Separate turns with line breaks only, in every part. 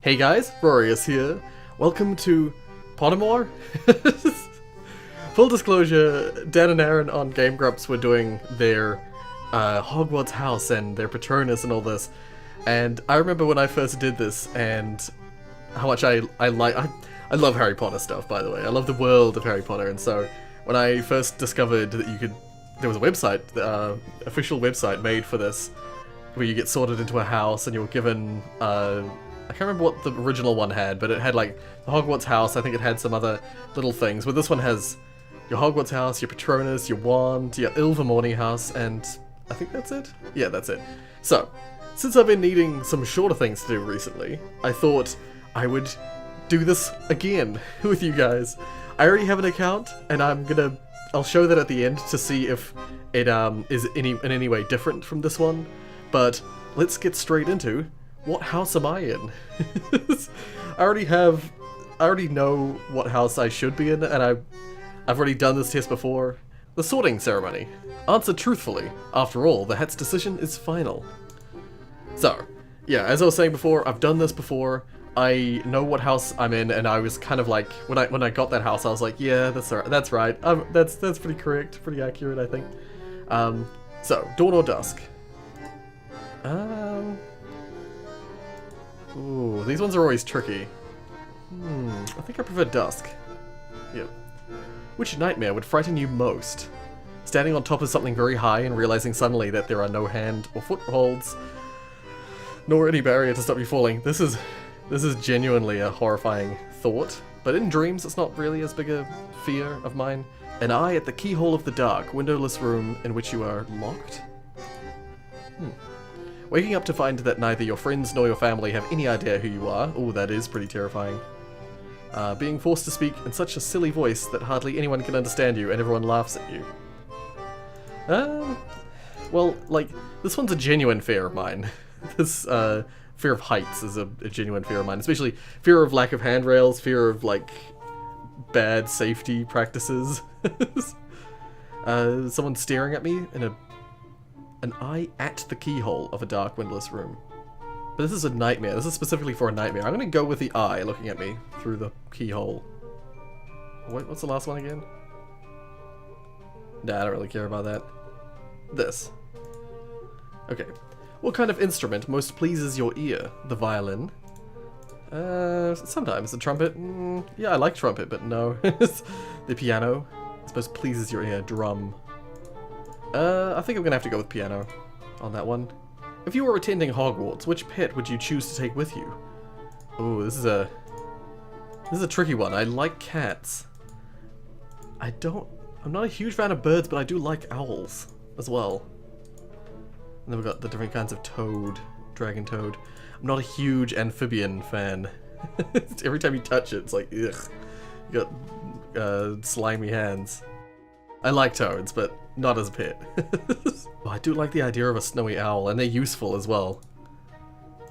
Hey guys, Rorius here. Welcome to Pottermore. Full disclosure, Dan and Aaron on Game Grumps were doing their Hogwarts house and their Patronus and all this. And I remember when I first did this and how much I love Harry Potter stuff, by the way. I love the world of Harry Potter, and so when I first discovered that there was a website, official website made for this, where you get sorted into a house and you're given, I can't remember what the original one had, but it had like the Hogwarts house. I think it had some other little things, but this one has your Hogwarts house, your Patronus, your wand, your Ilvermorny house, and I think that's it? Yeah, that's it. So, since I've been needing some shorter things to do recently, I thought I would do this again with you guys. I already have an account, and I'll show that at the end to see if it is in any way different from this one, but let's get straight into what house am I in? I already know what house I should be in, and I've already done this test before. The sorting ceremony. Answer truthfully. After all, the hat's decision is final. So, yeah, as I was saying before, I've done this before. I know what house I'm in, and I was kind of like, when I got that house, I was like, yeah, that's right. That's pretty correct, pretty accurate, I think. So, dawn or dusk? Ooh, these ones are always tricky. I think I prefer dusk. Yep. Which nightmare would frighten you most? Standing on top of something very high and realizing suddenly that there are no hand or footholds, nor any barrier to stop you falling. This is genuinely a horrifying thought, but in dreams it's not really as big a fear of mine. An eye at the keyhole of the dark, windowless room in which you are locked? Waking up to find that neither your friends nor your family have any idea who you are. Ooh, that is pretty terrifying. Being forced to speak in such a silly voice that hardly anyone can understand you and everyone laughs at you. Well, like, this one's a genuine fear of mine. This, fear of heights is a genuine fear of mine, especially fear of lack of handrails, fear of, like, bad safety practices. Someone staring at me in an eye at the keyhole of a dark, windowless room. But this is a nightmare. This is specifically for a nightmare. I'm gonna go with the eye looking at me through the keyhole. Wait, what's the last one again? Nah, I don't really care about that. This. Okay. What kind of instrument most pleases your ear? The violin? Sometimes. The trumpet? Yeah, I like trumpet, but no. The piano? I suppose pleases your ear. Drum. I think I'm gonna have to go with piano on that one. If you were attending Hogwarts, which pet would you choose to take with you? Ooh, this is a tricky one. I like cats. I'm not a huge fan of birds, but I do like owls as well. And then we've got the different kinds of toad, dragon toad. I'm not a huge amphibian fan. Every time you touch it, it's like, ugh. You got slimy hands. I like toads, but not as a pet. Oh, I do like the idea of a snowy owl, and they're useful as well.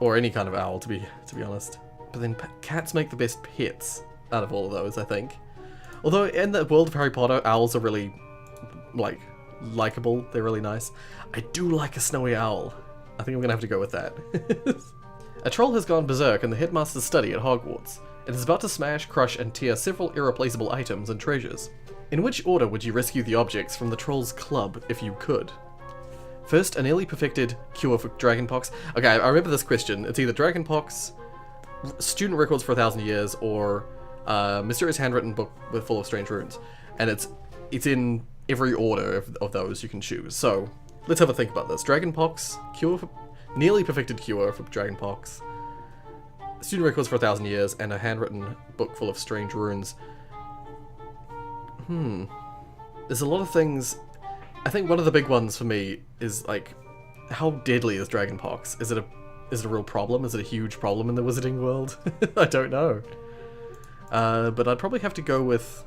Or any kind of owl, to be honest. But then cats make the best pets out of all of those, I think. Although in the world of Harry Potter, owls are really, like, likable. They're really nice. I do like a snowy owl. I think I'm gonna have to go with that. A troll has gone berserk in the headmaster's study at Hogwarts. It is about to smash, crush, and tear several irreplaceable items and treasures. In which order would you rescue the objects from the troll's club if you could? First, a nearly perfected cure for dragonpox. Okay, I remember this question. It's either dragonpox, student records for 1,000 years, or mysterious handwritten book full of strange runes. And it's in every order of those you can choose. So, let's have a think about this. Dragonpox, nearly perfected cure for dragonpox, student records for 1,000 years, and a handwritten book full of strange runes. There's a lot of things. I think one of the big ones for me is, like, how deadly is dragonpox? Is it a real problem? Is it a huge problem in the wizarding world? I don't know. But I'd probably have to go with,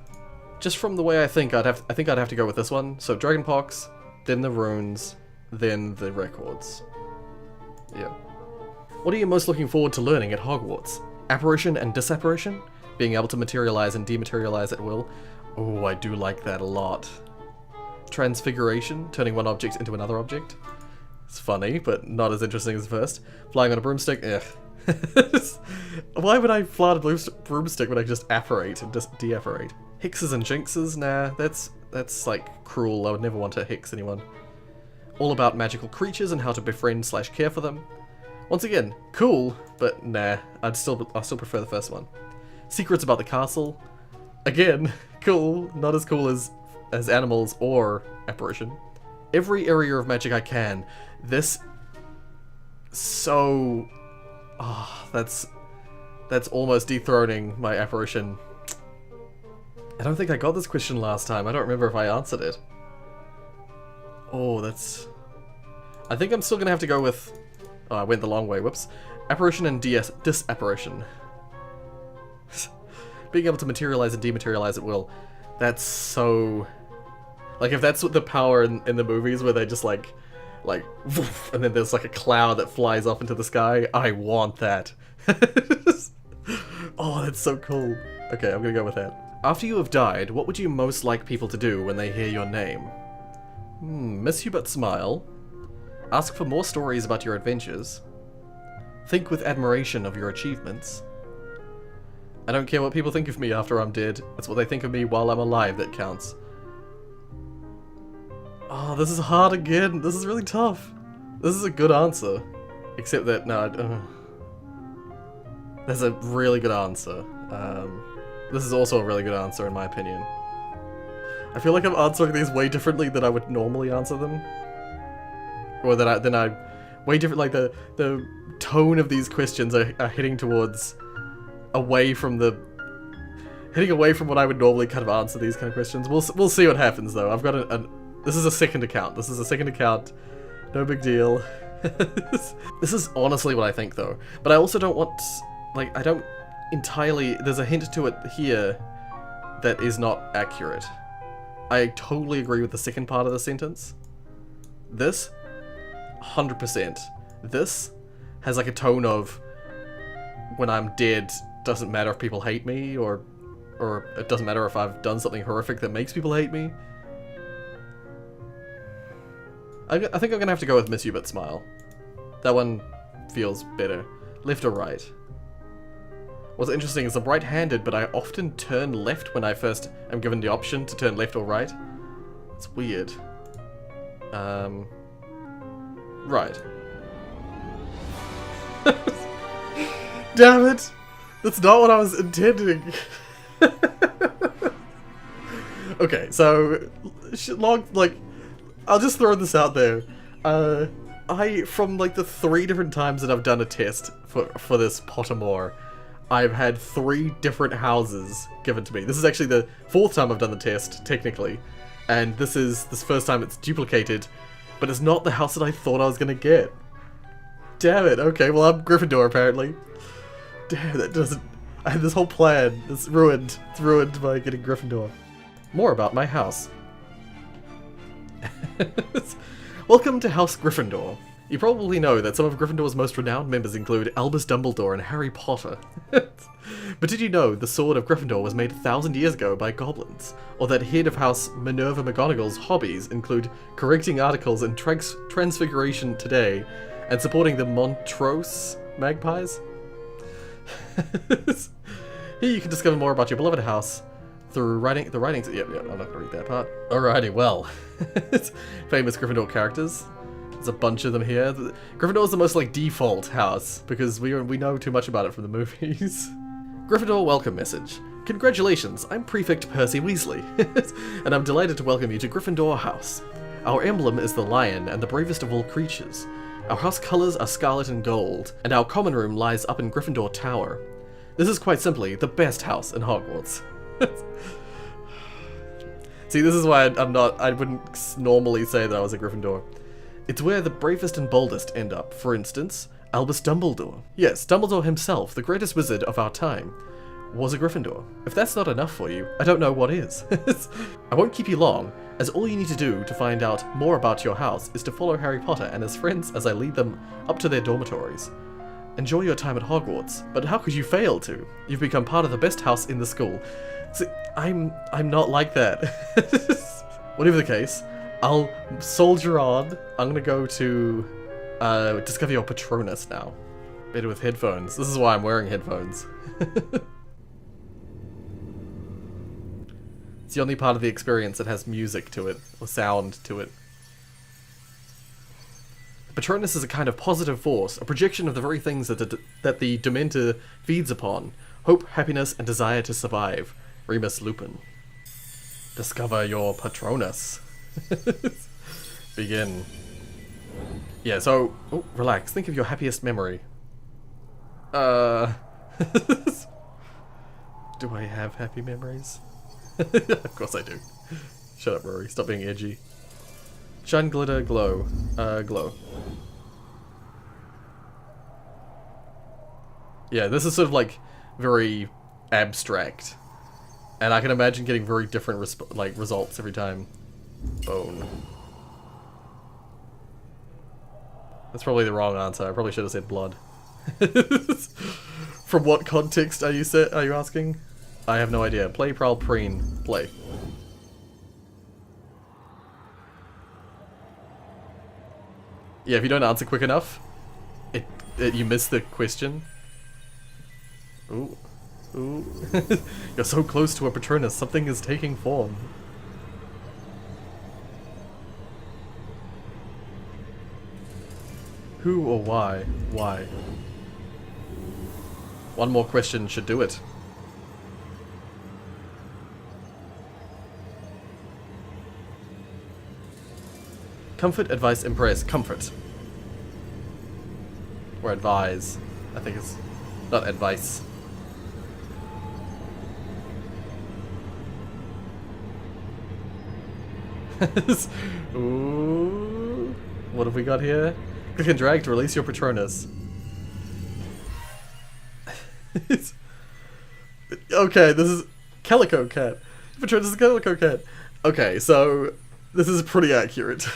just from the way I think I'd have to go with this one. So dragonpox, then the runes, then the records. Yeah. What are you most looking forward to learning at Hogwarts? Apparition and disapparition? Being able to materialize and dematerialize at will? Oh, I do like that a lot. Transfiguration, turning one object into another object. It's funny, but not as interesting as the first. Flying on a broomstick, Why would I fly a broomstick when I just apparate and just de-apparate? Hexes and jinxes? Nah, that's like cruel. I would never want to hex anyone. All about magical creatures and how to befriend / care for them. Once again, cool, but nah, I still prefer the first one. Secrets about the castle. Again, cool, not as cool as animals or apparition. Every area of magic I can. This so that's almost dethroning my apparition. I don't think I got this question last time. I don't remember if I answered it. Oh, that's... I think I'm still gonna have to go with... Oh, I went the long way, whoops. Apparition and disapparition. Being able to materialize and dematerialize at will. That's so... Like, if that's what the power in the movies where they just like, woof, and then there's like a cloud that flies off into the sky, I want that. Oh, that's so cool. Okay, I'm gonna go with that. After you have died, what would you most like people to do when they hear your name? Miss you but smile. Ask for more stories about your adventures. Think with admiration of your achievements. I don't care what people think of me after I'm dead. It's what they think of me while I'm alive that counts. Oh, this is hard again. This is really tough. This is a good answer. Except that, no, that's a really good answer. This is also a really good answer in my opinion. I feel like I'm answering these way differently than I would normally answer them. Or than I way different, like the tone of these questions are heading towards heading away from what I would normally kind of answer these kind of questions. We'll see what happens though. I've got this is a second account. This is a second account. No big deal. This is honestly what I think though. But I also don't want, like, I don't entirely, there's a hint to it here that is not accurate. I totally agree with the second part of the sentence. This, 100%. This has like a tone of, when I'm dead, doesn't matter if people hate me, or it doesn't matter if I've done something horrific that makes people hate me. I think I'm gonna have to go with Miss You But Smile. That one feels better. Left or right? What's interesting is I'm right-handed, but I often turn left when I first am given the option to turn left or right. It's weird. Right. Damn it! That's not what I was intending. Okay, so I'll just throw this out there. From like the 3 different times that I've done a test for this Pottermore, I've had 3 different houses given to me. This is actually the 4th time I've done the test, technically. And this first time it's duplicated, but it's not the house that I thought I was gonna get. Damn it, okay, well I'm Gryffindor apparently. Damn, that doesn't... I had this whole plan. It's ruined. It's ruined by getting Gryffindor. More about my house. Welcome to House Gryffindor. You probably know that some of Gryffindor's most renowned members include Albus Dumbledore and Harry Potter. But did you know the Sword of Gryffindor was made 1,000 years ago by goblins? Or that head of House Minerva McGonagall's hobbies include correcting articles in Transfiguration Today and supporting the Montrose Magpies? Here you can discover more about your beloved house through the writings. Yep, I'm not gonna read that part. Alrighty, well, famous Gryffindor characters. There's a bunch of them here. Gryffindor is the most like default house because we know too much about it from the movies. Gryffindor welcome message. Congratulations, I'm Prefect Percy Weasley, and I'm delighted to welcome you to Gryffindor House. Our emblem is the lion and the bravest of all creatures. Our house colours are scarlet and gold, and our common room lies up in Gryffindor Tower. This is quite simply the best house in Hogwarts. See, this is why I wouldn't normally say that I was a Gryffindor. It's where the bravest and boldest end up. For instance, Albus Dumbledore. Yes, Dumbledore himself, the greatest wizard of our time, was a Gryffindor. If that's not enough for you, I don't know what is. I won't keep you long, as all you need to do to find out more about your house is to follow Harry Potter and his friends as I lead them up to their dormitories. Enjoy your time at Hogwarts, but how could you fail to? You've become part of the best house in the school. See, I'm not like that. Whatever the case, I'll soldier on. I'm gonna go to discover your Patronus now. Better with headphones. This is why I'm wearing headphones. It's the only part of the experience that has music to it, or sound to it. Patronus is a kind of positive force, a projection of the very things that the Dementor feeds upon. Hope, happiness, and desire to survive. Remus Lupin. Discover your Patronus. Begin. Yeah, so... Oh, relax. Think of your happiest memory. Do I have happy memories? Of course I do. Shut up, Rory. Stop being edgy. Shine, glitter, glow. Glow. Yeah, this is sort of like very abstract. And I can imagine getting very different results every time. Bone. That's probably the wrong answer. I probably should have said blood. From what context are you asking? I have no idea. Play, prowl, preen. Play. Yeah, if you don't answer quick enough, you miss the question. Ooh. Ooh. You're so close to a Patronus, something is taking form. Who or why? Why? One more question should do it. Comfort, advice, impress. Comfort. Or advise. I think it's not advice. Ooh. What have we got here? Click and drag to release your Patronus. Okay, this is Calico Cat. Patronus is Calico Cat. Okay, so this is pretty accurate.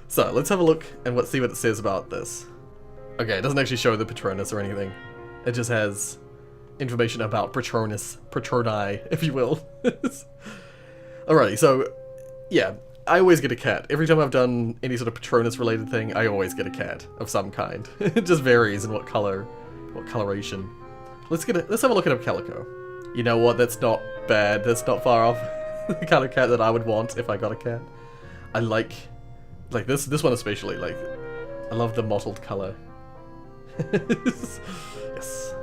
So, let's have a look and see what it says about this. Okay, it doesn't actually show the Patronus or anything. It just has information about Patronus, Patroni, if you will. Alrighty, so, yeah, I always get a cat. Every time I've done any sort of Patronus-related thing, I always get a cat of some kind. It just varies in what color, what coloration. Let's have a look at a Calico. You know what, that's not bad, that's not far off the kind of cat that I would want if I got a cat. I like this one especially, like, I love the mottled color. Yes.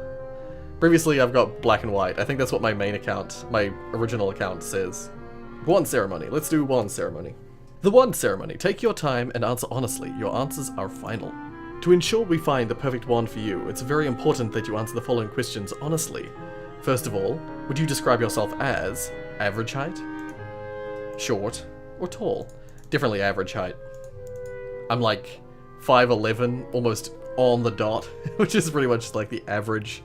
Previously I've got black and white. I think that's what my main account, my original account says. Wand ceremony. Let's do wand ceremony. The wand ceremony. Take your time and answer honestly. Your answers are final. To ensure we find the perfect wand for you, it's very important that you answer the following questions honestly. First of all, would you describe yourself as average height, short, or tall? Definitely average height. I'm like 5'11", almost on the dot, which is pretty much like the average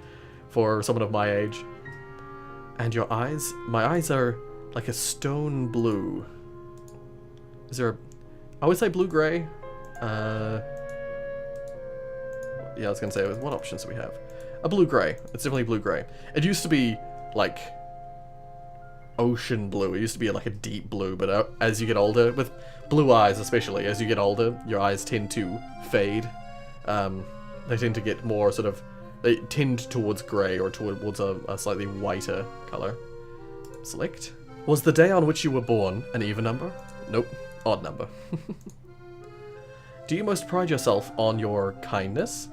for someone of my age. And your eyes? My eyes are like a stone blue. Is there I would say blue-gray. Yeah, I was gonna say, what options do we have? A blue-gray. It's definitely blue-gray. It used to be like ocean blue. It used to be like a deep blue, but as you get older, with blue eyes especially, as you get older, your eyes tend to fade. They tend to get more sort of, they tend towards grey or towards a slightly whiter colour. Select. Was the day on which you were born an even number? Nope. Odd number. Do you most pride yourself on your kindness,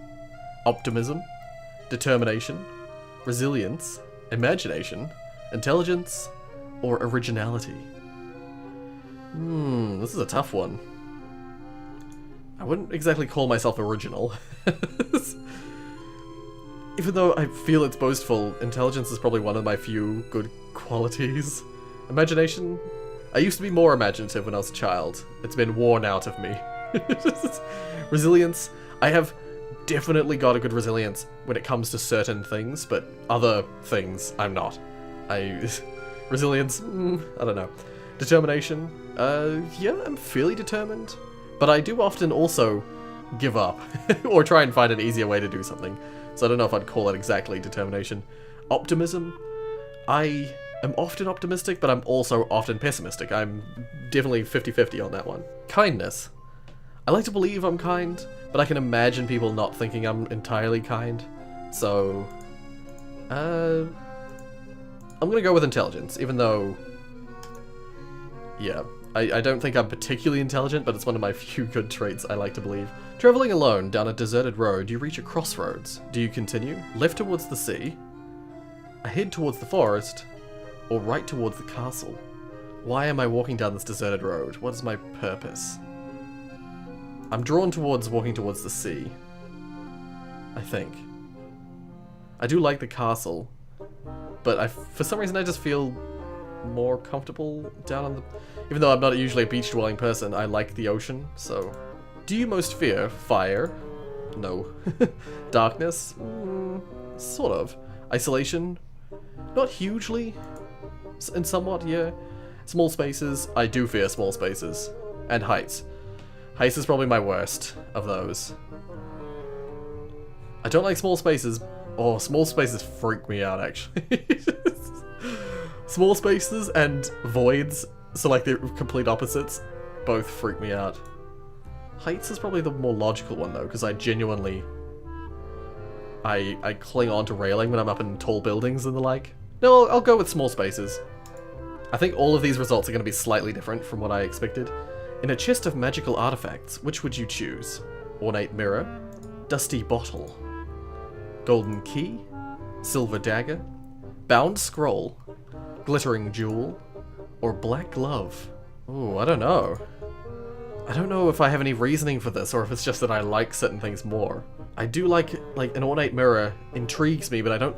optimism, determination, resilience, imagination, intelligence, or originality? This is a tough one. I wouldn't exactly call myself original. Even though I feel it's boastful, intelligence is probably one of my few good qualities. Imagination? I used to be more imaginative when I was a child. It's been worn out of me. Resilience? I have definitely got a good resilience when it comes to certain things, but other things, I'm not. Resilience? I don't know. Determination? Yeah, I'm fairly determined. But I do often also give up, or try and find an easier way to do something. So I don't know if I'd call it exactly determination. Optimism? I am often optimistic, but I'm also often pessimistic. I'm definitely 50-50 on that one. Kindness. I like to believe I'm kind, but I can imagine people not thinking I'm entirely kind. So, I'm gonna go with intelligence, even though, yeah, I don't think I'm particularly intelligent, but it's one of my few good traits, I like to believe. Traveling alone down a deserted road, you reach a crossroads. Do you continue? Left towards the sea, ahead towards the forest, or right towards the castle? Why am I walking down this deserted road? What is my purpose? I'm drawn towards walking towards the sea, I think. I do like the castle, but for some reason I just feel more comfortable down on the... Even though I'm not usually a beach-dwelling person, I like the ocean, so... Do you most fear fire? No. Darkness? Sort of. Isolation? Not hugely. And somewhat, yeah. Small spaces? I do fear small spaces. And heights. Heights is probably my worst of those. I don't like small spaces. Oh, small spaces freak me out, actually. Small spaces and voids, so like the complete opposites, both freak me out. Heights is probably the more logical one though, because I genuinely... I cling on to railing when I'm up in tall buildings and the like. No, I'll go with small spaces. I think all of these results are going to be slightly different from what I expected. In a chest of magical artifacts, which would you choose? Ornate mirror, dusty bottle, golden key, silver dagger, bound scroll, glittering jewel, or black glove? Ooh, I don't know. I don't know if I have any reasoning for this, or if it's just that I like certain things more. I do like an ornate mirror intrigues me, but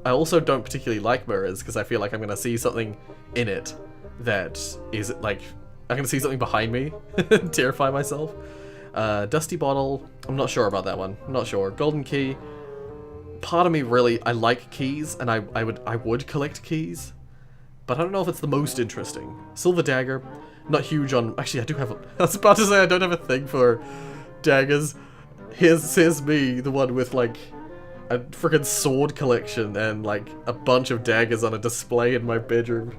I also don't particularly like mirrors, because I feel like I'm going to see something in it that is, like, I'm going to see something behind me and terrify myself. Dusty bottle, I'm not sure about that one. I'm not sure. Golden key, part of me really, I like keys, and I would collect keys, but I don't know if it's the most interesting. Silver dagger, not huge on... Actually, I do have... I was about to say I don't have a thing for daggers. Here's me, the one with, like, a freaking sword collection and, like, a bunch of daggers on a display in my bedroom.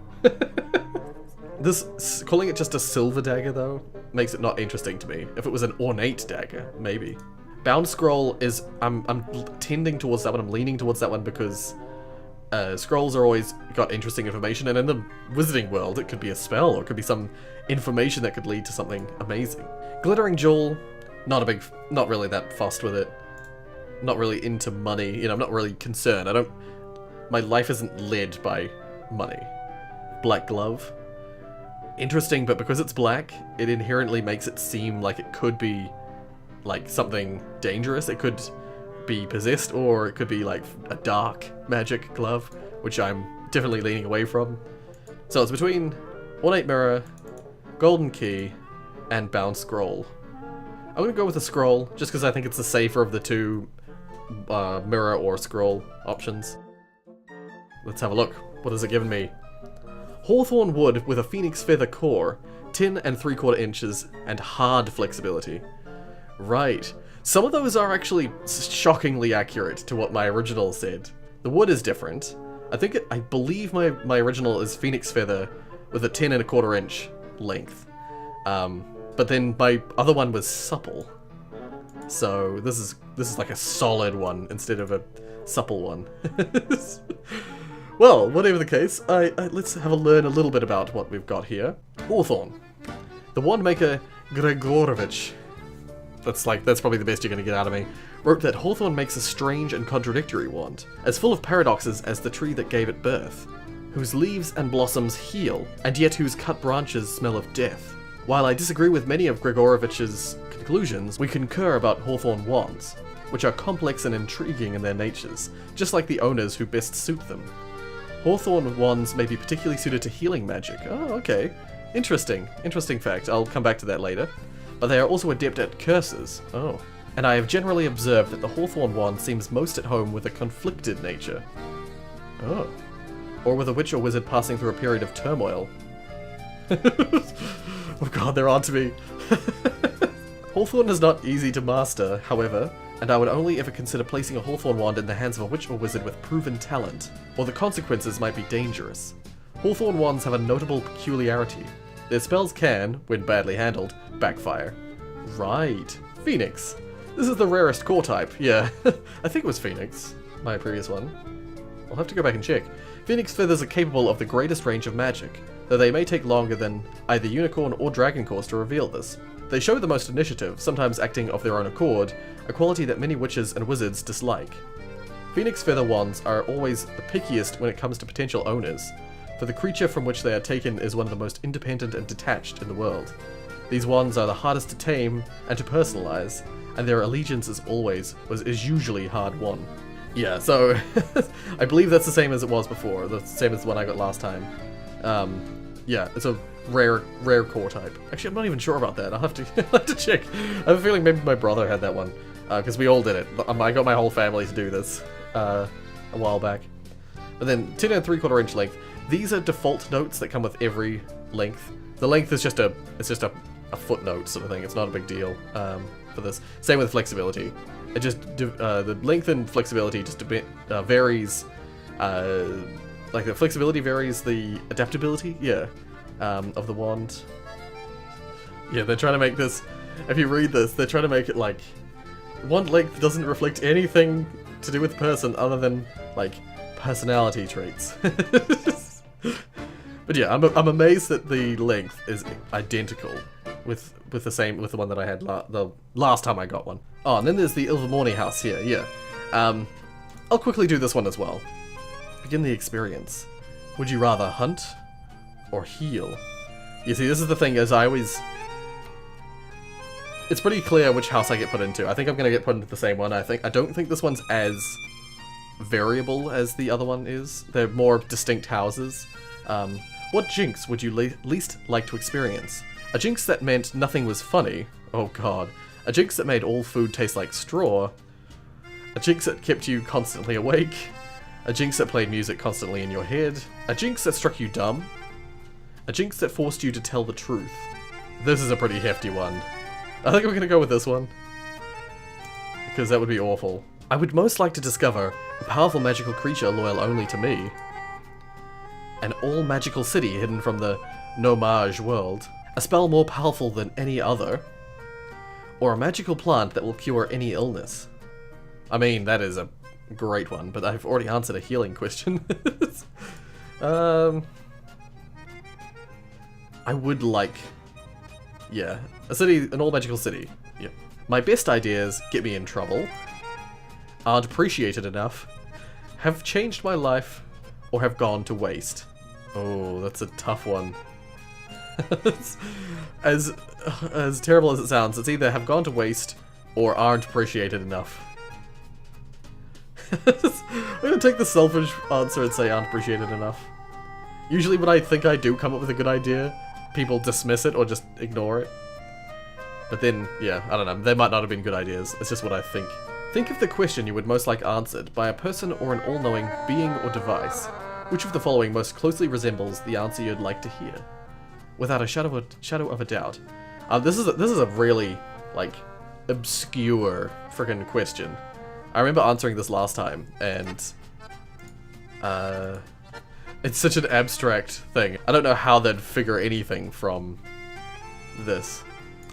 Calling it just a silver dagger, though, makes it not interesting to me. If it was an ornate dagger, maybe. Bound scroll is... I'm tending towards that one, I'm leaning towards that one because... scrolls are always got interesting information, and in the wizarding world, it could be a spell, or it could be some information that could lead to something amazing. Glittering jewel, not really that fussed with it. Not really into money, you know, I'm not really concerned. My life isn't led by money. Black glove, interesting, but because it's black, it inherently makes it seem like it could be, like, something dangerous. It could be possessed, or it could be like a dark magic glove, which I'm definitely leaning away from. So it's between ornate mirror, golden key, and bound scroll. I'm gonna go with the scroll, just because I think it's the safer of the two mirror or scroll options. Let's have a look. What has it given me? Hawthorn wood with a phoenix feather core, 10 3/4 inches, and hard flexibility. Right. Some of those are actually shockingly accurate to what my original said. The wood is different. I believe my original is phoenix feather with a 10 1/4 inch length. But then my other one was supple. So this is like a solid one instead of a supple one. Well, whatever the case, let's learn a little bit about what we've got here. Hawthorn. The wand maker Gregorovich, that's probably the best you're going to get out of me, wrote that Hawthorn makes a strange and contradictory wand, as full of paradoxes as the tree that gave it birth, whose leaves and blossoms heal, and yet whose cut branches smell of death. While I disagree with many of Gregorovich's conclusions, we concur about Hawthorn wands, which are complex and intriguing in their natures, just like the owners who best suit them. Hawthorn wands may be particularly suited to healing magic. Oh, okay. Interesting fact. I'll come back to that later. But they are also adept at curses. Oh. And I have generally observed that the Hawthorn wand seems most at home with a conflicted nature. Oh. Or with a witch or wizard passing through a period of turmoil. Oh god, they're on to me. Hawthorn is not easy to master, however, and I would only ever consider placing a Hawthorn wand in the hands of a witch or wizard with proven talent, or the consequences might be dangerous. Hawthorn wands have a notable peculiarity. Their spells can, when badly handled, backfire. Right. Phoenix. This is the rarest core type, yeah. I think it was Phoenix, my previous one. I'll have to go back and check. Phoenix feathers are capable of the greatest range of magic, though they may take longer than either Unicorn or Dragon cores to reveal this. They show the most initiative, sometimes acting of their own accord, a quality that many witches and wizards dislike. Phoenix feather wands are always the pickiest when it comes to potential owners, for the creature from which they are taken is one of the most independent and detached in the world. These wands are the hardest to tame and to personalize, and their allegiance is usually hard won. Yeah, so I believe that's the same as it was before, the same as the one I got last time. Yeah, it's a rare core type. Actually, I'm not even sure about that. I'll have to check. I have a feeling maybe my brother had that one, because we all did it. I got my whole family to do this a while back. But then 10 and 3/4 inch length. These are default notes that come with every length. The length is just a footnote sort of thing. It's not a big deal for this. Same with flexibility. It just the length and flexibility just a bit varies. Like the flexibility varies the adaptability, of the wand. Yeah, they're trying to make this. If you read this, they're trying to make it like wand length doesn't reflect anything to do with person other than like personality traits. But yeah, I'm amazed that the length is identical with the one that I had the last time I got one. Oh, and then there's the Ilvermorny house here. Yeah, I'll quickly do this one as well. Begin the experience. Would you rather hunt or heal? You see, this is the thing, is it's pretty clear which house I get put into. I think I'm gonna get put into the same one. I don't think this one's as variable as the other one is. They're more distinct houses. What jinx would you least like to experience? A jinx that meant nothing was funny. Oh god. A jinx that made all food taste like straw. A jinx that kept you constantly awake. A jinx that played music constantly in your head. A jinx that struck you dumb. A jinx that forced you to tell the truth. This is a pretty hefty one. I think we're gonna go with this one, because that would be awful. I would most like to discover a powerful magical creature loyal only to me. An all-magical city hidden from the Nomage world. A spell more powerful than any other. Or a magical plant that will cure any illness. I mean, that is a great one, but I've already answered a healing question. I would like... Yeah, an all-magical city. Yeah. My best ideas get me in trouble. Aren't appreciated enough. Have changed my life. Or have gone to waste. Oh, that's a tough one. As terrible as it sounds, it's either have gone to waste or aren't appreciated enough. I'm gonna take the selfish answer and say aren't appreciated enough. Usually when I think I do come up with a good idea, people dismiss it or just ignore it. But then, yeah, I don't know, they might not have been good ideas. It's just what I think. Think of the question you would most like answered by a person or an all-knowing being or device. Which of the following most closely resembles the answer you'd like to hear? Without a shadow of a doubt. This is a really, like, obscure freaking question. I remember answering this last time, and it's such an abstract thing. I don't know how they'd figure anything from this.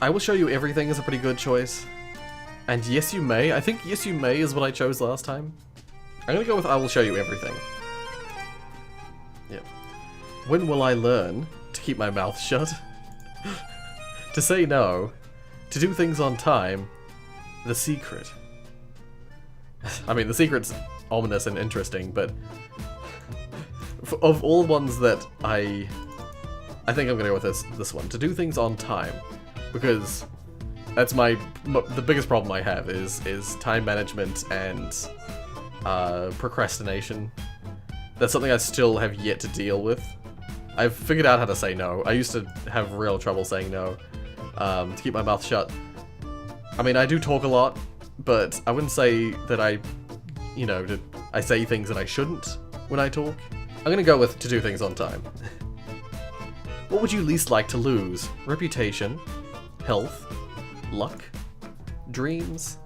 I will show you everything is a pretty good choice. And yes you may. I think yes you may is what I chose last time. I'm gonna go with I will show you everything. Yep. When will I learn to keep my mouth shut? To say no. To do things on time. The secret. I mean, the secret's ominous and interesting, but of all ones that I think I'm gonna go with this one. To do things on time. Because that's the biggest problem I have is time management and procrastination. That's something I still have yet to deal with. I've figured out how to say no. I used to have real trouble saying no. To keep my mouth shut. I mean, I do talk a lot, but I wouldn't say that I say things that I shouldn't when I talk. I'm gonna go with to do things on time. What would you least like to lose? Reputation, health, luck, dreams,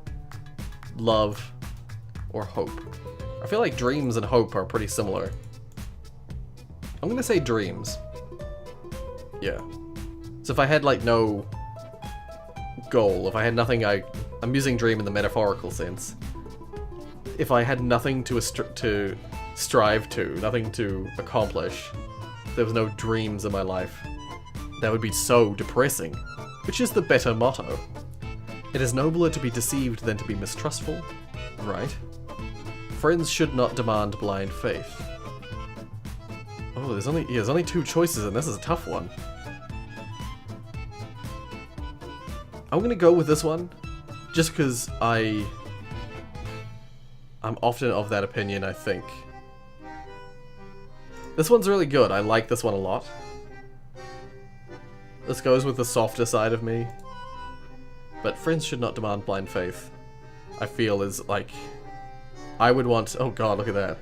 love, or hope? I feel like dreams and hope are pretty similar. I'm gonna say dreams. Yeah. So if I had like no goal, if I had nothing I'm using dream in the metaphorical sense. If I had nothing to strive to, nothing to accomplish, there was no dreams in my life, that would be so depressing. Which is the better motto. It is nobler to be deceived than to be mistrustful, right? Friends should not demand blind faith. Oh, there's only 2 choices, and this is a tough one. I'm gonna go with this one, just because I'm often of that opinion, I think. This one's really good. I like this one a lot. This goes with the softer side of me. But friends should not demand blind faith, I feel is like... I would want... Oh god, look at that.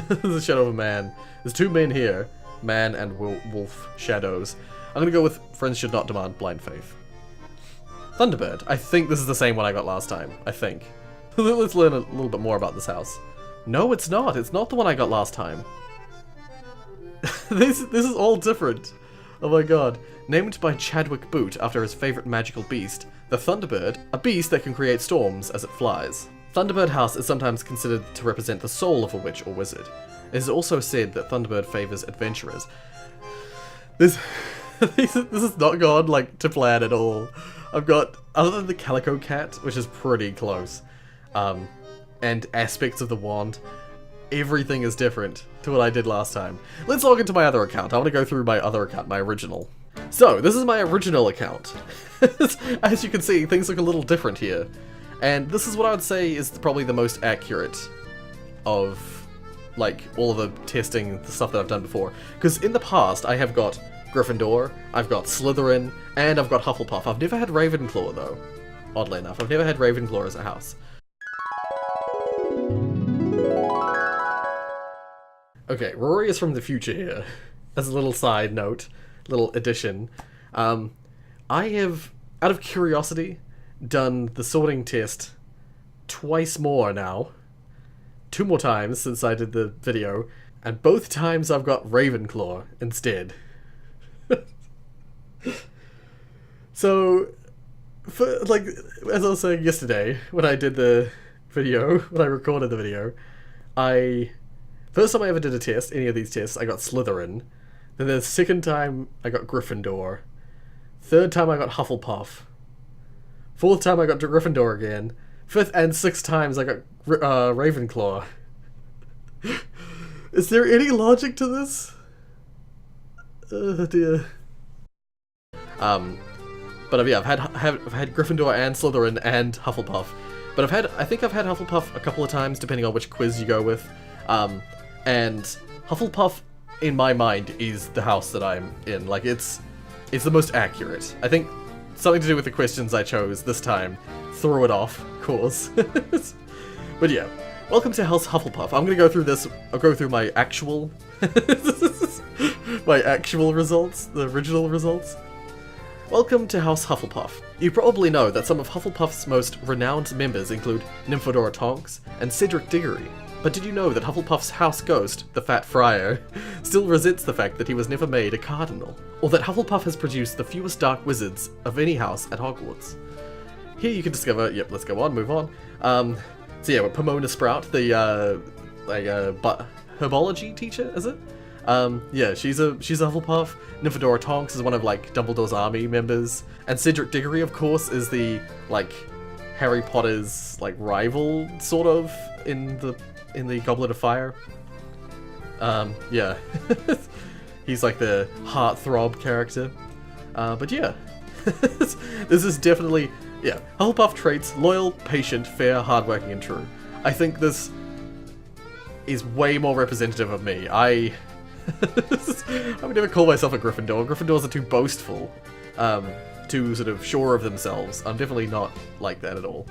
There's a shadow of a man. There's 2 men here. Man and wolf shadows. I'm gonna go with friends should not demand blind faith. Thunderbird. I think this is the same one I got last time. I think. Let's learn a little bit more about this house. No, it's not. It's not the one I got last time. This is all different. Oh my god. Named by Chadwick Boot after his favourite magical beast, the Thunderbird, a beast that can create storms as it flies. Thunderbird House is sometimes considered to represent the soul of a witch or wizard. It is also said that Thunderbird favours adventurers. This is not gone like to plan at all. I've got, other than the Calico Cat, which is pretty close, and aspects of the wand, everything is different to what I did last time. Let's log into my other account. I want to go through my other account, my original. So, this is my original account. As you can see, things look a little different here. And this is what I would say is probably the most accurate of, like, all of the testing, the stuff that I've done before. Because in the past, I have got Gryffindor, I've got Slytherin, and I've got Hufflepuff. I've never had Ravenclaw, though. Oddly enough, I've never had Ravenclaw as a house. Okay, Rory is from the future here. As a little side note, little addition. I have, out of curiosity, done the sorting test twice more now. 2 more times since I did the video, and both times I've got Ravenclaw instead. So, like, as I was saying yesterday, when I did the video, when I recorded the video, first time I ever did a test, any of these tests, I got Slytherin. Then the second time, I got Gryffindor. Third time, I got Hufflepuff. Fourth time, I got Gryffindor again. 5th and 6th times, I got Ravenclaw. Is there any logic to this? Oh dear. But yeah, I've had Gryffindor and Slytherin and Hufflepuff. But I think I've had Hufflepuff a couple of times, depending on which quiz you go with. And Hufflepuff, in my mind, is the house that I'm in. Like, it's the most accurate. I think something to do with the questions I chose this time threw it off course. But yeah, welcome to House Hufflepuff. I'm gonna go through this. I'll go through my actual, results, the original results. Welcome to House Hufflepuff. You probably know that some of Hufflepuff's most renowned members include Nymphadora Tonks and Cedric Diggory. But did you know that Hufflepuff's house ghost, the Fat Friar, still resents the fact that he was never made a cardinal? Or that Hufflepuff has produced the fewest dark wizards of any house at Hogwarts? Here you can discover, yep, let's go on, move on. So yeah, with Pomona Sprout, the, herbology teacher, is it? Yeah, she's a Hufflepuff. Nymphadora Tonks is one of, like, Dumbledore's army members. And Cedric Diggory, of course, is the, like, Harry Potter's, like, rival, sort of, in the Goblet of Fire. Yeah. He's like the heartthrob character. But yeah. This is definitely, yeah, Hufflepuff traits: loyal, patient, fair, hardworking, and true. I think this is way more representative of me. I would never call myself a Gryffindor. Gryffindors are too boastful, too sort of sure of themselves. I'm definitely not like that at all.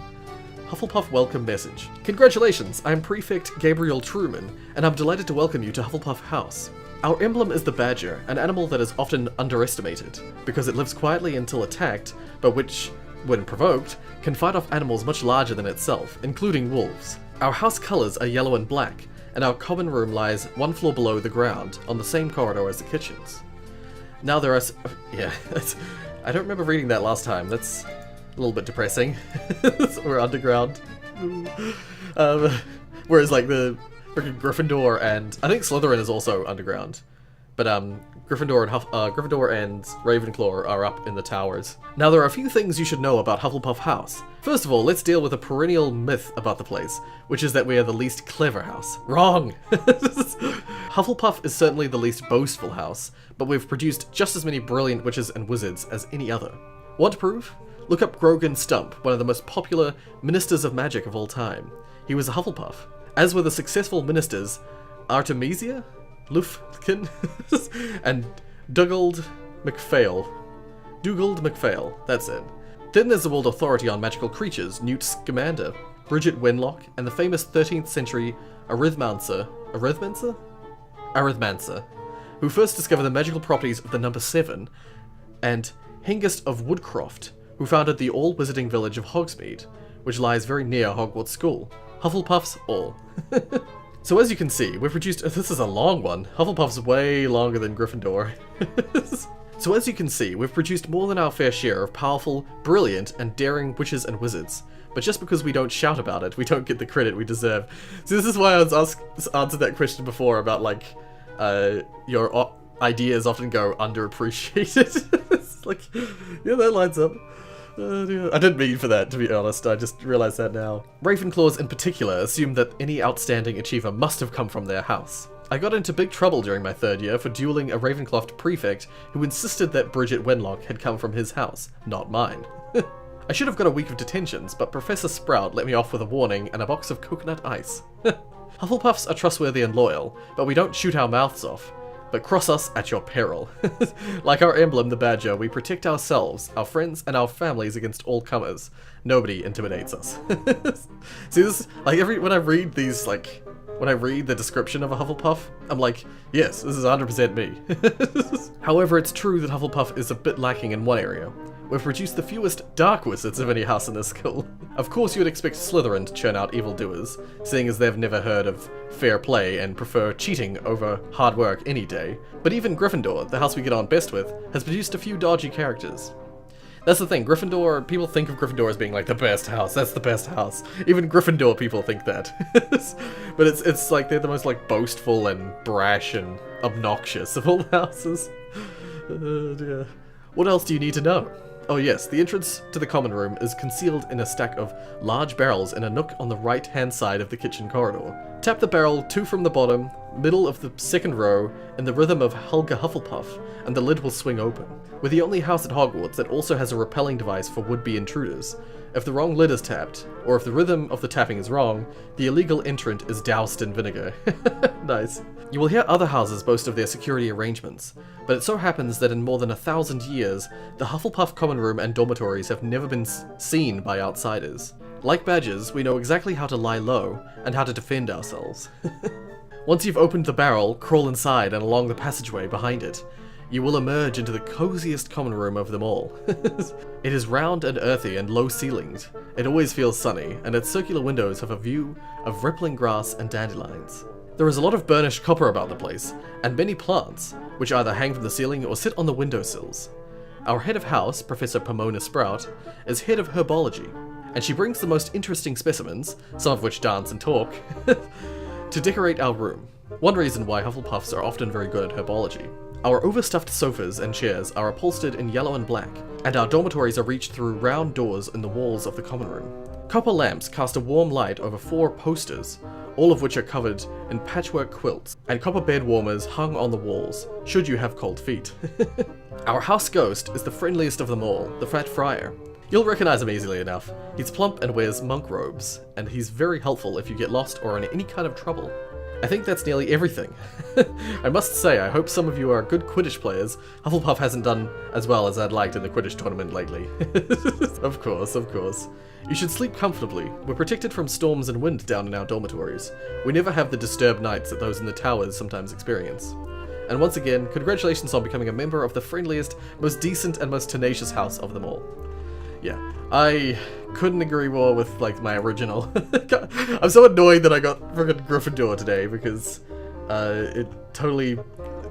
Hufflepuff welcome message. Congratulations, I'm Prefect Gabriel Truman, and I'm delighted to welcome you to Hufflepuff House. Our emblem is the badger, an animal that is often underestimated, because it lives quietly until attacked, but which, when provoked, can fight off animals much larger than itself, including wolves. Our house colours are yellow and black, and our common room lies 1 floor below the ground, on the same corridor as the kitchens. Now there are... yeah, I don't remember reading that last time. A little bit depressing. We're underground. Whereas like the freaking Gryffindor and I think Slytherin is also underground, but Gryffindor and Ravenclaw are up in the towers. Now there are a few things you should know about Hufflepuff House. First of all, let's deal with a perennial myth about the place, which is that we are the least clever house. Wrong! Hufflepuff is certainly the least boastful house, but we've produced just as many brilliant witches and wizards as any other. Want proof? Look up Grogan Stump, one of the most popular ministers of magic of all time. He was a Hufflepuff. As were the successful ministers Artemisia, Lufkin, and Dugald MacPhail. That's it. Then there's the world authority on magical creatures, Newt Scamander, Bridget Wenlock, and the famous 13th century Arithmancer, who first discovered the magical properties of the number 7, and Hengist of Woodcroft, who founded the all-wizarding village of Hogsmeade, which lies very near Hogwarts School. Hufflepuffs all. So as you can see, we've produced... This is a long one. Hufflepuff's way longer than Gryffindor. So as you can see, we've produced more than our fair share of powerful, brilliant, and daring witches and wizards. But just because we don't shout about it, we don't get the credit we deserve. So this is why I was answered that question before about, like, your ideas often go underappreciated. It's like, yeah, that lines up. I didn't mean for that, to be honest. I just realised that now. Ravenclaws in particular assume that any outstanding achiever must have come from their house. I got into big trouble during my 3rd year for dueling a Ravenclaw prefect who insisted that Bridget Wenlock had come from his house, not mine. I should have got a week of detentions, but Professor Sprout let me off with a warning and a box of coconut ice. Hufflepuffs are trustworthy and loyal, but we don't shoot our mouths off. But cross us at your peril. Like our emblem, the badger, we protect ourselves, our friends, and our families against all comers. Nobody intimidates us. See, this, like, when I read these, like, when I read the description of a Hufflepuff, I'm like, yes, this is 100% me. However, it's true that Hufflepuff is a bit lacking in one area. We've produced the fewest dark wizards of any house in this school. Of course you would expect Slytherin to churn out evildoers, seeing as they've never heard of fair play and prefer cheating over hard work any day. But even Gryffindor, the house we get on best with, has produced a few dodgy characters. That's the thing, Gryffindor, people think of Gryffindor as being like the best house, that's the best house. Even Gryffindor people think that. But it's like they're the most like boastful and brash and obnoxious of all the houses. Dear. What else do you need to know? Oh yes, the entrance to the common room is concealed in a stack of large barrels in a nook on the right-hand side of the kitchen corridor. Tap the barrel 2 from the bottom, middle of the 2nd row, in the rhythm of Helga Hufflepuff, and the lid will swing open. We're the only house at Hogwarts that also has a repelling device for would-be intruders. If the wrong lid is tapped, or if the rhythm of the tapping is wrong, the illegal entrant is doused in vinegar. Nice. You will hear other houses boast of their security arrangements, but it so happens that in more than 1,000 years, the Hufflepuff common room and dormitories have never been seen by outsiders. Like badgers, we know exactly how to lie low, and how to defend ourselves. Once you've opened the barrel, crawl inside and along the passageway behind it. You will emerge into the coziest common room of them all. It is round and earthy and low-ceilinged. It always feels sunny, and its circular windows have a view of rippling grass and dandelions. There is a lot of burnished copper about the place, and many plants, which either hang from the ceiling or sit on the windowsills. Our head of house, Professor Pomona Sprout, is head of herbology, and she brings the most interesting specimens, some of which dance and talk, to decorate our room. One reason why Hufflepuffs are often very good at herbology. Our overstuffed sofas and chairs are upholstered in yellow and black, and our dormitories are reached through round doors in the walls of the common room. Copper lamps cast a warm light over 4 posters, all of which are covered in patchwork quilts, and copper bed warmers hung on the walls, should you have cold feet. Our house ghost is the friendliest of them all, the Fat Friar. You'll recognize him easily enough. He's plump and wears monk robes, and he's very helpful if you get lost or in any kind of trouble. I think that's nearly everything. I must say, I hope some of you are good Quidditch players. Hufflepuff hasn't done as well as I'd liked in the Quidditch tournament lately. Of course, of course. You should sleep comfortably. We're protected from storms and wind down in our dormitories. We never have the disturbed nights that those in the towers sometimes experience. And once again, congratulations on becoming a member of the friendliest, most decent, and most tenacious house of them all. Yeah, I couldn't agree more with, like, my original. I'm so annoyed that I got friggin' Gryffindor today, because it totally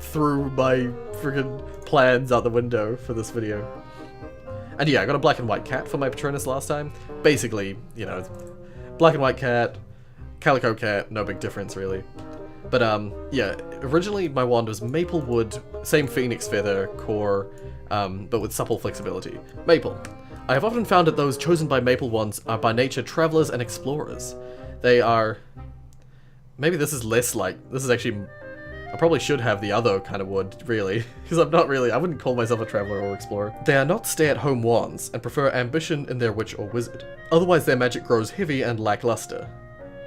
threw my friggin' plans out the window for this video. And yeah, I got a black and white cat for my Patronus last time. Basically, you know, black and white cat, calico cat, no big difference really. But yeah, originally my wand was maple wood, same phoenix feather core, but with supple flexibility. Maple. I have often found that those chosen by maple wands are by nature travelers and explorers. They are... Maybe this is less like... This is actually... I probably should have the other kind of wood, really, because I'm not really... I wouldn't call myself a traveler or explorer. They are not stay-at-home wands, and prefer ambition in their witch or wizard. Otherwise their magic grows heavy and lackluster.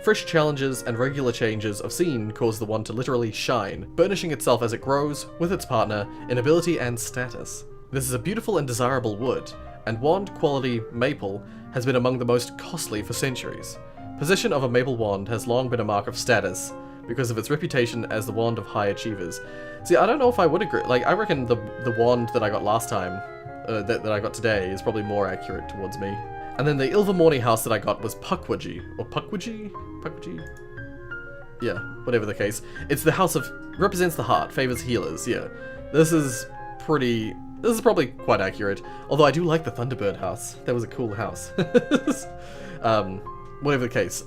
Fresh challenges and regular changes of scene cause the wand to literally shine, burnishing itself as it grows, with its partner, in ability and status. This is a beautiful and desirable wood, and wand quality maple has been among the most costly for centuries. Possession of a maple wand has long been a mark of status, because of its reputation as the wand of high achievers. See, I don't know if I would agree. Like, I reckon the wand that I got last time, that I got today, is probably more accurate towards me. And then the Ilvermorny house that I got was Pukwudgie, or Pukwudgie? Pukwudgie? Yeah, whatever the case. It's the house of, represents the heart, favors healers, yeah. This is probably quite accurate, although I do like the Thunderbird house. That was a cool house. Whatever the case,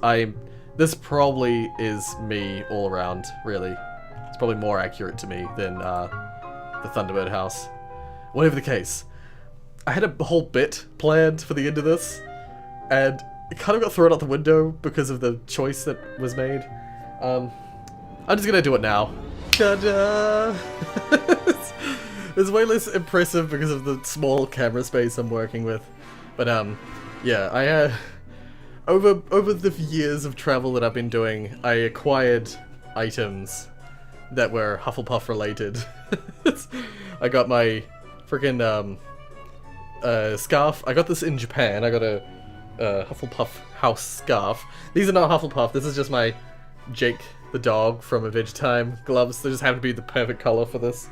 this probably is me all around, really. It's probably more accurate to me than the Thunderbird house. Whatever the case, I had a whole bit planned for the end of this, and it kind of got thrown out the window because of the choice that was made. I'm just gonna do it now. Ta-da! It's way less impressive because of the small camera space I'm working with. But yeah, over the years of travel that I've been doing, I acquired items that were Hufflepuff related. I got my freaking scarf. I got this in Japan. I got a Hufflepuff house scarf. These are not Hufflepuff. This is just my Jake the dog from Adventure Time gloves. They just happen to be the perfect color for this.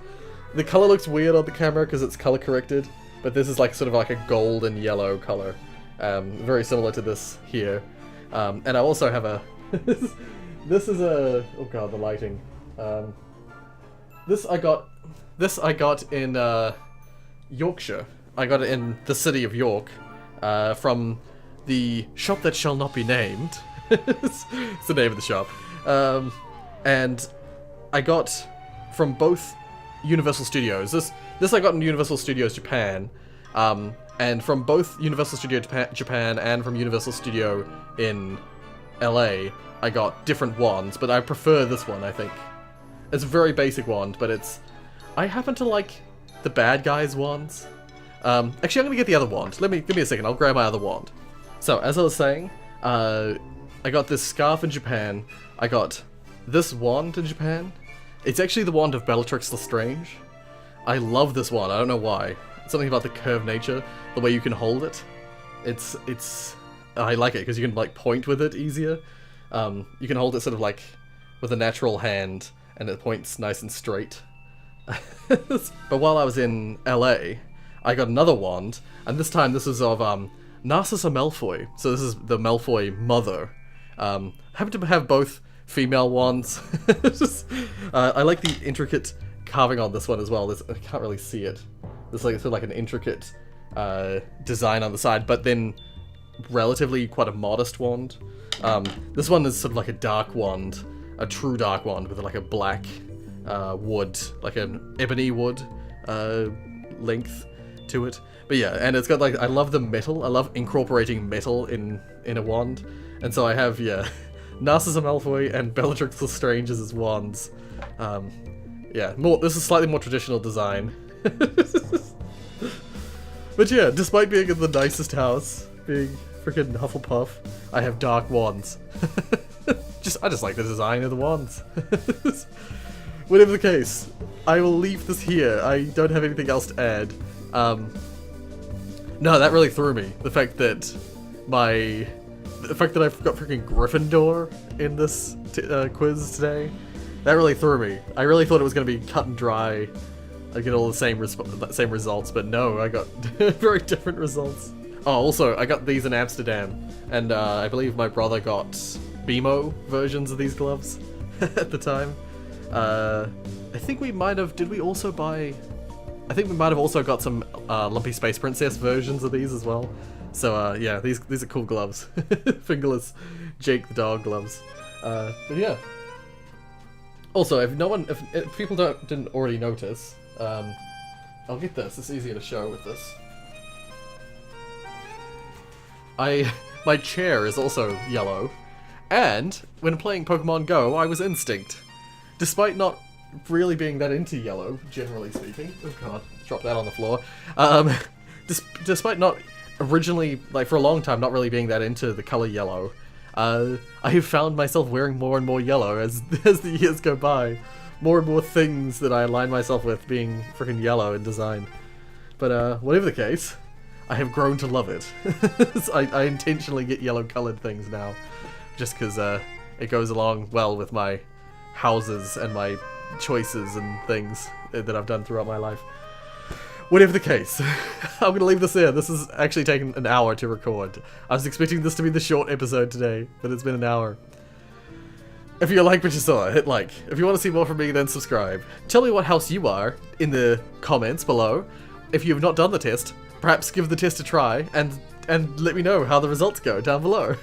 The color looks weird on the camera because it's color corrected, but this is like sort of like a gold and yellow color. Very similar to this here. And I also have a... this is a... Oh god, the lighting. This I got in Yorkshire. I got it in the city of York, from the shop that shall not be named. It's the name of the shop. And I got from both Universal Studios. This I got in Universal Studios Japan. And from both Universal Studio Japan and from Universal Studio in LA, I got different wands, but I prefer this one, I think. It's a very basic wand, but it's... I happen to like the bad guys' wands. Actually, I'm gonna get the other wand. Give me a second, I'll grab my other wand. So, as I was saying, I got this scarf in Japan. I got this wand in Japan. It's actually the wand of Bellatrix Lestrange. I love this wand, I don't know why. Something about the curved nature, the way you can hold it. I like it because you can like point with it easier. You can hold it sort of like with a natural hand, and it points nice and straight. But while I was in LA, I got another wand, and this time this is of Narcissa Malfoy. So this is the Malfoy mother. I happen to have both female wands. I like the intricate carving on this one as well. I can't really see it. There's like sort of like an intricate design on the side, but then relatively quite a modest wand. This one is sort of like a dark wand, a true dark wand with like a black wood, like an ebony wood length to it. But yeah, and it's got like, I love the metal. I love incorporating metal in a wand, and so I have Narcissa Malfoy and Bellatrix Lestrange as wands. Yeah, this is slightly more traditional design. But yeah, despite being in the nicest house, being freaking Hufflepuff, I have dark wands. I just like the design of the wands. Whatever the case, I will leave this here. I don't have anything else to add. No, that really threw me. The fact that I've got freaking Gryffindor in this quiz today, that really threw me. I really thought it was going to be cut and dry. I get all the same results, but no, I got very different results. Oh, also, I got these in Amsterdam, and I believe my brother got BMO versions of these gloves at the time. I think we might have... Did we also buy... I think we might have also got some Lumpy Space Princess versions of these as well. So yeah, these are cool gloves. Fingerless Jake the dog gloves. But yeah. Also, if people didn't already notice, I'll get this. It's easier to show with this. My chair is also yellow, and when playing Pokemon Go, I was Instinct, despite not really being that into yellow, generally speaking. Oh god, drop that on the floor. Despite not originally, like for a long time, not really being that into the color yellow, I have found myself wearing more and more yellow as the years go by. More and more things that I align myself with being freaking yellow in design. But whatever the case, I have grown to love it. I intentionally get yellow colored things now, just because it goes along well with my houses and my choices and things that I've done throughout my life. Whatever the case, I'm going to leave this here. This has actually taken an hour to record. I was expecting this to be the short episode today, but it's been an hour. If you like what you saw, hit like. If you want to see more from me, then subscribe. Tell me what house you are in the comments below. If you have not done the test, perhaps give the test a try, and let me know how the results go down below.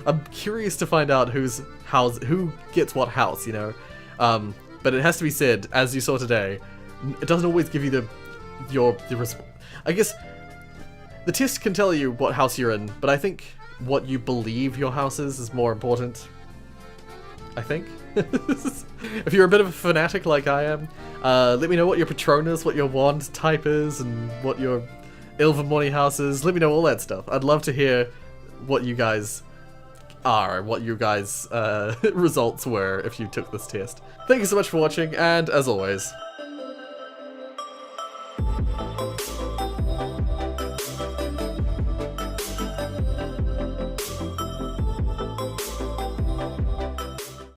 I'm curious to find out who gets what house, you know. But it has to be said, as you saw today, it doesn't always give you I guess the test can tell you what house you're in, but I think what you believe your house is more important. I think. If you're a bit of a fanatic like I am, let me know what your Patronus, what your wand type is, and what your Ilvermorny house is. Let me know all that stuff. I'd love to hear what you guys are, what you guys' results were if you took this test. Thank you so much for watching, and as always...